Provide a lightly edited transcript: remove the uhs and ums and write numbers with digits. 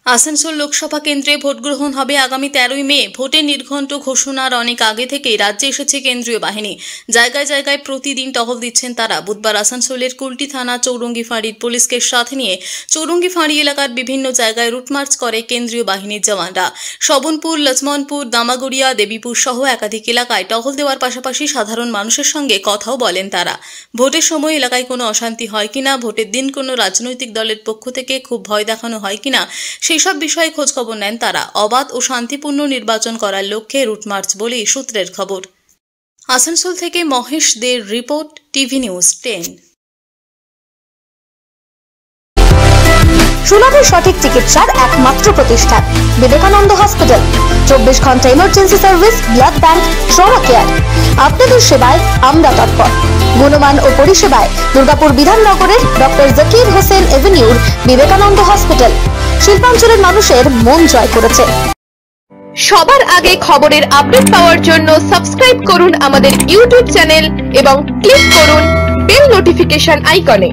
আসানসোল লোকসভা কেন্দ্রে ভোট গ্রহণ হবে আগামী 13ই মে। ভোটের নির্ঘণ্ট ঘোষণার অনেক আগে থেকেই রাজ্যে এসেছে কেন্দ্রীয় বাহিনী। জায়গায় জায়গায় প্রতিদিন টহল দিচ্ছেন তারা। বুধবার আসানসোলের কুলটি থানা চৌরঙ্গি ফাঁড়ির পুলিশকে সাথে নিয়ে চৌরঙ্গি ফাঁড়ি এলাকার বিভিন্ন জায়গায় রুটমার্চ করে কেন্দ্রীয় বাহিনীর জওয়ানরা। শোভনপুর, লক্ষ্মণপুর, দামাগড়িয়া, দেবীপুর সহ একাধিক এলাকায় টহল দেওয়ার পাশাপাশি সাধারণ মানুষের সঙ্গে কথাও বলেন তারা। ভোটের সময় এলাকায় কোনো অশান্তি হয় কিনা, ভোটের দিন কোনো রাজনৈতিক দলের পক্ষ থেকে খুব ভয় দেখানো হয় কিনা সেই সব বিষয়ে খোঁজখবর নেন তারা। অবাধ ও শান্তিপূর্ণ নির্বাচন করার লক্ষ্যে রুটমার্চ বলেই সূত্রের খবর। আসানসোল থেকে মহেশ দের রিপোর্ট, টিভি নিউজ 10। সুলভে সঠিক চিকিৎসার একমাত্র প্রতিষ্ঠান বিবেকানন্দ হসপিটাল। 24 ঘন্টা emergency service, blood bank, trauma care. আপনাদের সেবায় আমরা তৎপর। গুণমান ও পরিষেবায় দুর্গাপুর বিধাননগরের ডক্টর জাকির হোসেন এভিনিউর বিবেকানন্দ হসপিটাল শিল্পাঞ্চলের মানুষের মন জয় করেছে। সবার আগে খবরের আপডেট পাওয়ার জন্য সাবস্ক্রাইব করুন আমাদের ইউটিউব চ্যানেল এবং ক্লিক করুন বেল নোটিফিকেশন আইকনে।